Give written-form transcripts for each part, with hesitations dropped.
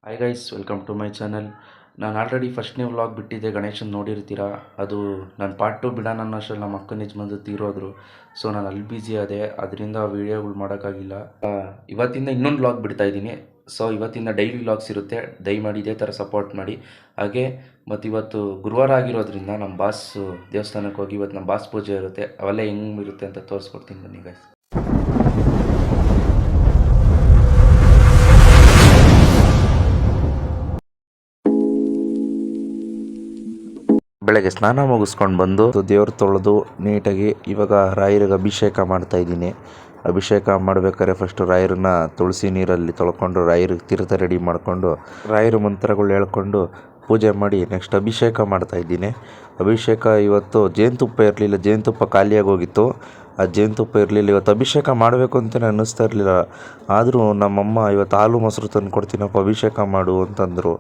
Hi guys, welcome to my channel. ನಾನು already ಫಸ್ಟ್ನೇ vlog ಬಿಟ್ಟಿದ್ದೆ, ಗಣೇಶನ್ ನೋಡಿರ್ತೀರ. ಅದು ನಾನು ಪಾರ್ಟ್ 2 ಬಿಡೋಣ ಅನ್ನೋಷ್ಟರಲ್ಲಿ ನಮ್ಮ ಅಕ್ಕನ ಯಜಮಾನ್ರು ತೀರೋದ್ರು. ಸೊ ನಾನು ಅಲ್ಲಿ ಬ್ಯುಸಿ ಆದೆ, ಅದರಿಂದ ವೀಡಿಯೋಗಳು ಮಾಡೋಕ್ಕಾಗಿಲ್ಲ. ಇವತ್ತಿಂದ ಇನ್ನೊಂದು ವ್ಲಾಗ್ ಬಿಡ್ತಾ ಇದ್ದೀನಿ. ಸೊ ಇವತ್ತಿಂದ ಡೈಲಿ ವ್ಲಾಗ್ಸ್ ಇರುತ್ತೆ, ದಯಮಾಡಿ ಇದೇ ಥರ ಸಪೋರ್ಟ್ ಮಾಡಿ. ಹಾಗೆ ಮತ್ತು ಇವತ್ತು ಗುರುವಾರ ಆಗಿರೋದ್ರಿಂದ ನಮ್ಮ ಬಾಸ್ ದೇವಸ್ಥಾನಕ್ಕೆ ಹೋಗಿ ಇವತ್ತು ನಮ್ಮ ಬಾಸ್ ಪೂಜೆ ಇರುತ್ತೆ. ಅವೆಲ್ಲ ಹೆಂಗೆ ಇರುತ್ತೆ ಅಂತ ತೋರಿಸ್ಕೊಡ್ತೀನಿ ಬನ್ನಿ ಗೈಸ್. ಬೆಳಗ್ಗೆ ಸ್ನಾನ ಮುಗಿಸ್ಕೊಂಡು ಬಂದು ದೇವ್ರು ತೊಳೆದು ನೀಟಾಗಿ ಇವಾಗ ರಾಯರಿಗೆ ಅಭಿಷೇಕ ಮಾಡ್ತಾಯಿದ್ದೀನಿ. ಅಭಿಷೇಕ ಮಾಡ್ಬೇಕಾದ್ರೆ ಫಸ್ಟು ರಾಯರನ್ನ ತುಳಸಿ ನೀರಲ್ಲಿ ತೊಳ್ಕೊಂಡು ರಾಯರಿಗೆ ತೀರ್ಥ ರೆಡಿ ಮಾಡಿಕೊಂಡು ರಾಯರ ಮಂತ್ರಗಳು ಹೇಳ್ಕೊಂಡು ಪೂಜೆ ಮಾಡಿ ನೆಕ್ಸ್ಟ್ ಅಭಿಷೇಕ ಮಾಡ್ತಾಯಿದ್ದೀನಿ. ಅಭಿಷೇಕ ಇವತ್ತು ಜೇನುತುಪ್ಪ ಇರಲಿಲ್ಲ, ಜೇನುತುಪ್ಪ ಖಾಲಿಯಾಗಿ ಹೋಗಿತ್ತು. ಆ ಜೇನುತುಪ್ಪ ಇರಲಿಲ್ಲ, ಇವತ್ತು ಅಭಿಷೇಕ ಮಾಡಬೇಕು ಅಂತಲೇ ಅನ್ನಿಸ್ತಾ ಇರಲಿಲ್ಲ. ಆದರೂ ನಮ್ಮಮ್ಮ ಇವತ್ತು ಹಾಲು ಮೊಸರು ತಂದು ಕೊಡ್ತೀನಪ್ಪ ಅಭಿಷೇಕ ಮಾಡು ಅಂತಂದರು.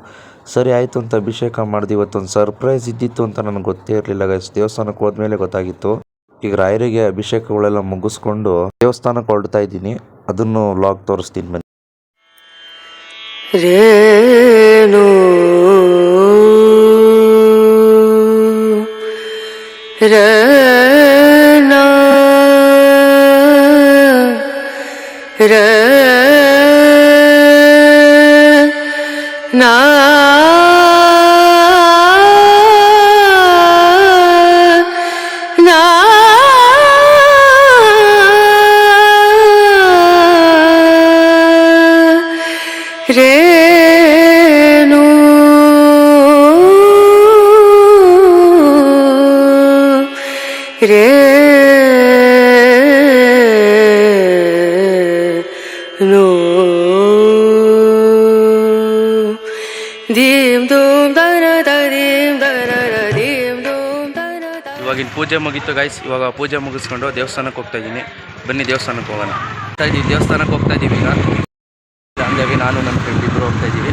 ಸರಿ ಆಯಿತು ಅಂತ ಅಭಿಷೇಕ ಮಾಡಿದೆ. ಇವತ್ತೊಂದು ಸರ್ಪ್ರೈಸ್ ಇದ್ದಿತ್ತು ಅಂತ ನನಗೆ ಗೊತ್ತೇ ಇರಲಿಲ್ಲ ಗೈಸ್. ದೇವಸ್ಥಾನಕ್ಕೆ ಹೋದ್ಮೇಲೆ ಗೊತ್ತಾಗಿತ್ತು. ಈಗ ರಾಯರಿಗೆ ಅಭಿಷೇಕಗಳೆಲ್ಲ ಮುಗಿಸ್ಕೊಂಡು ದೇವಸ್ಥಾನಕ್ಕೆ ಹೊರಡ್ತಾ ಇದ್ದೀನಿ. ಅದನ್ನು ವ್ಲಾಗ್ ತೋರಿಸ್ತೀನಿ ಬನ್ನಿ. ರೇಣು ರನ ನಾ ರೇಣು ರೇಣು ದೀಂ ದೂಂ ದನ ದೀಂ ದನ ದೀಂ ದೂಂ ದನ. ಇವಾಗಿನ ಪೂಜೆ ಮುಗೀತು ಗೈಸ್. ಇವಾಗ ಪೂಜೆ ಮುಗಿಸ್ಕೊಂಡು ದೇವಸ್ಥಾನಕ್ಕೆ ಹೋಗ್ತಾ ಇದ್ದೀನಿ. ಬನ್ನಿ ದೇವಸ್ಥಾನಕ್ಕೆ ಹೋಗೋಣ. ದೇವಸ್ಥಾನಕ್ಕೆ ಹೋಗ್ತಾ ಇದ್ದೀವಿ. ಈಗ ಅಂದೇವಿ, ನಾನು ನನ್ನ ಫ್ರೆಂಡ್ ಇಬ್ಬರು ಹೋಗ್ತಾ ಇದ್ದೀವಿ.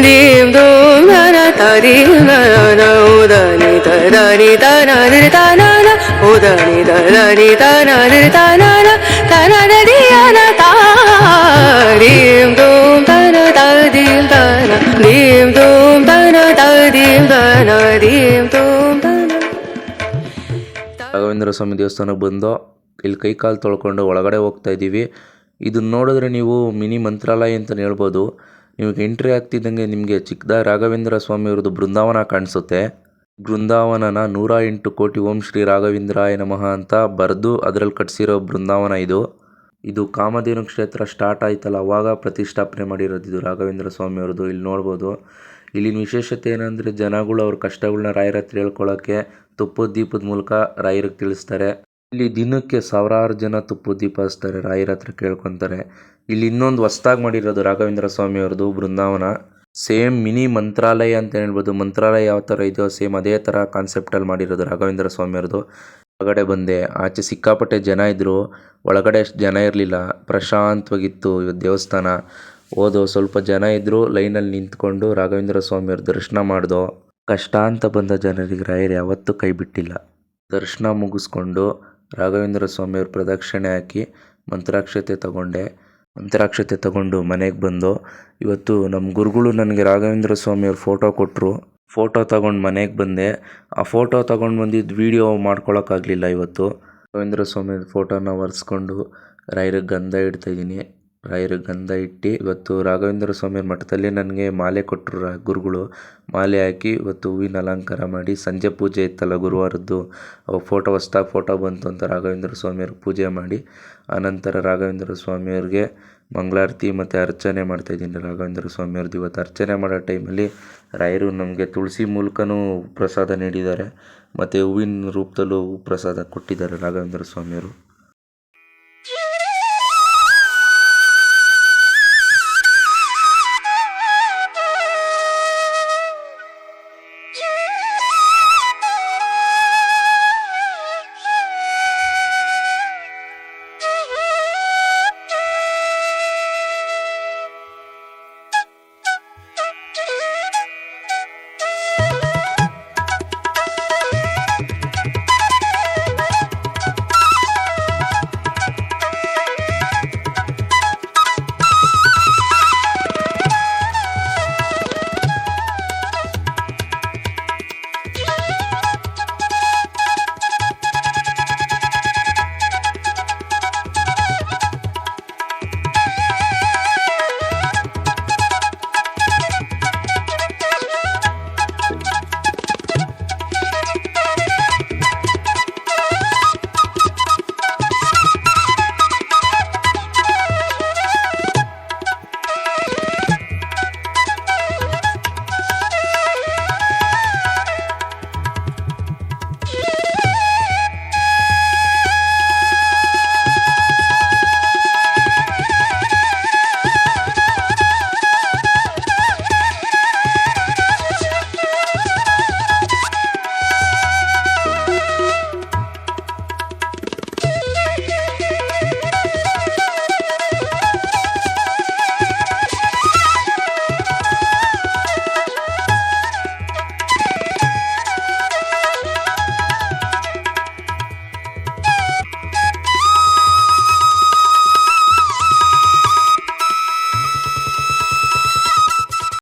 ದೀಂ ದೂಂ ದನ ದೀಂ ದನ ಉದನಿ ದನಿ ದನ ನಿರ್ದನ ಉದನಿ ದನಿ ದನ ನಿರ್ದನ ದನ ದಿಯನ ದೀಂ ದೂಂ ದನ ದೀಂ ದನ ದೀಂ ದೂಂ ದನ ದೀಂ ದನ ದೀಂ ದೂಂ ದನ. ರಾಘವೇಂದ್ರ ಸ್ವಾಮಿ ದೇವಸ್ಥಾನಕ್ಕೆ ಬಂದು ಇಲ್ಲಿ ಕೈ ಕಾಲು ತೊಳ್ಕೊಂಡು ಒಳಗಡೆ ಹೋಗ್ತಾ ಇದ್ದೀವಿ. ಇದನ್ನ ನೋಡಿದ್ರೆ ನೀವು ಮಿನಿ ಮಂತ್ರಾಲಯ ಅಂತಲೇ ಹೇಳ್ಬೋದು. ನಿಮಗೆ ಎಂಟ್ರಿ ಆಗ್ತಿದ್ದಂಗೆ ನಿಮಗೆ ಚಿಕ್ಕದಾಗಿ ರಾಘವೇಂದ್ರ ಸ್ವಾಮಿಯವ್ರದ್ದು ಬೃಂದಾವನ ಕಾಣಿಸುತ್ತೆ. ಬೃಂದಾವನನ 108 ಕೋಟಿ ಓಂ ಶ್ರೀ ರಾಘವೇಂದ್ರಾಯ ನಮಃ ಅಂತ ಬರೆದು ಅದರಲ್ಲಿ ಕಟ್ಸಿರೋ ಬೃಂದಾವನ ಇದು. ಇದು ಕಾಮಧೇನು ಕ್ಷೇತ್ರ ಸ್ಟಾರ್ಟ್ ಆಯ್ತಲ್ಲ ಅವಾಗ ಪ್ರತಿಷ್ಠಾಪನೆ ಮಾಡಿರೋದು ಇದು ರಾಘವೇಂದ್ರ ಸ್ವಾಮಿಯವ್ರದ್ದು. ಇಲ್ಲಿ ನೋಡ್ಬೋದು. ಇಲ್ಲಿನ ವಿಶೇಷತೆ ಏನಂದರೆ ಜನಗಳು ಅವ್ರ ಕಷ್ಟಗಳನ್ನ ರಾಯರ ಹತ್ರ ಹೇಳ್ಕೊಳ್ಳೋಕ್ಕೆ ತುಪ್ಪದ ದೀಪದ ಮೂಲಕ ರಾಯರಿಗೆ ತಿಳಿಸ್ತಾರೆ. ಇಲ್ಲಿ ದಿನಕ್ಕೆ ಸಾವಿರಾರು ಜನ ತುಪ್ಪದ ದೀಪ ಹಚ್ತಾರೆ, ರಾಯರ ಹತ್ರ ಕೇಳ್ಕೊತಾರೆ. ಇಲ್ಲಿ ಇನ್ನೊಂದು ಹೊಸ್ದಾಗಿ ಮಾಡಿರೋದು ರಾಘವೇಂದ್ರ ಸ್ವಾಮಿಯವ್ರದ್ದು ಬೃಂದಾವನ. ಸೇಮ್ ಮಿನಿ ಮಂತ್ರಾಲಯ ಅಂತ ಹೇಳ್ಬೋದು. ಮಂತ್ರಾಲಯ ಯಾವ ಥರ ಇದೆಯೋ ಸೇಮ್ ಅದೇ ಥರ ಕಾನ್ಸೆಪ್ಟಲ್ಲಿ ಮಾಡಿರೋದು ರಾಘವೇಂದ್ರ ಸ್ವಾಮಿಯವ್ರದ್ದು. ಒಳಗಡೆ ಬಂದೆ, ಆಚೆ ಸಿಕ್ಕಾಪಟ್ಟೆ ಜನ ಇದ್ದರು. ಒಳಗಡೆ ಅಷ್ಟು ಜನ ಇರಲಿಲ್ಲ, ಪ್ರಶಾಂತವಾಗಿತ್ತು ಇವತ್ತು ದೇವಸ್ಥಾನ. ಹೋದೋ ಸ್ವಲ್ಪ ಜನ ಇದ್ದರು, ಲೈನಲ್ಲಿ ನಿಂತ್ಕೊಂಡು ರಾಘವೇಂದ್ರ ಸ್ವಾಮಿಯವ್ರ ದರ್ಶನ ಮಾಡ್ದೋ. ಕಷ್ಟ ಅಂತ ಬಂದ ಜನರಿಗೆ ರಾಯರು ಯಾವತ್ತೂ ಕೈ ಬಿಟ್ಟಿಲ್ಲ. ದರ್ಶನ ಮುಗಿಸ್ಕೊಂಡು ರಾಘವೇಂದ್ರ ಸ್ವಾಮಿಯವ್ರ ಪ್ರದಕ್ಷಿಣೆ ಹಾಕಿ ಮಂತ್ರಾಕ್ಷತೆ ತಗೊಂಡು ಮನೆಗೆ ಬಂದು ಇವತ್ತು ನಮ್ಮ ಗುರುಗಳು ನನಗೆ ರಾಘವೇಂದ್ರ ಸ್ವಾಮಿಯವ್ರ ಫೋಟೋ ಕೊಟ್ಟರು. ಫೋಟೋ ತಗೊಂಡು ಮನೆಗೆ ಬಂದೆ. ಆ ಫೋಟೋ ತಗೊಂಡು ಬಂದಿದ್ದು ವೀಡಿಯೋ ಮಾಡ್ಕೊಳಕ್ಕಾಗಲಿಲ್ಲ ಇವತ್ತು. ರಾಘವೇಂದ್ರ ಸ್ವಾಮಿಯವ್ರ ಫೋಟೋನ ಒರೆಸ್ಕೊಂಡು ರಾಯರಿಗೆ ಗಂಧ ಇಡ್ತಾಯಿದ್ದೀನಿ. ರಾಯರಿಗೆ ಗಂಧ ಇಟ್ಟು ಇವತ್ತು ರಾಘವೇಂದ್ರ ಸ್ವಾಮಿಯವ್ರ ಮಠದಲ್ಲಿ ನನಗೆ ಮಾಲೆ ಕೊಟ್ಟರು ಗುರುಗಳು. ಮಾಲೆ ಹಾಕಿ ಇವತ್ತು ಹೂವಿನ ಅಲಂಕಾರ ಮಾಡಿ ಸಂಜೆ ಪೂಜೆ ಇತ್ತಲ್ಲ ಗುರುವಾರದ್ದು, ಅವಾಗ ಹೊಸ್ದಾಗಿ ಫೋಟೋ ಬಂತು ಅಂತ ರಾಘವೇಂದ್ರ ಸ್ವಾಮಿಯವ್ರಿಗೆ ಪೂಜೆ ಮಾಡಿ ಆನಂತರ ರಾಘವೇಂದ್ರ ಸ್ವಾಮಿಯವ್ರಿಗೆ ಮಂಗಳಾರತಿ ಮತ್ತು ಅರ್ಚನೆ ಮಾಡ್ತಾಯಿದ್ದೀನಿ. ರಾಘವೇಂದ್ರ ಸ್ವಾಮಿಯವ್ರದ್ದು ಇವತ್ತು ಅರ್ಚನೆ ಮಾಡೋ ಟೈಮಲ್ಲಿ ರಾಯರು ನಮಗೆ ತುಳಸಿ ಮೂಲಕನೂ ಪ್ರಸಾದ ನೀಡಿದ್ದಾರೆ ಮತ್ತು ಹೂವಿನ ರೂಪದಲ್ಲೂ ಪ್ರಸಾದ ಕೊಟ್ಟಿದ್ದಾರೆ ರಾಘವೇಂದ್ರ ಸ್ವಾಮಿಯವರು.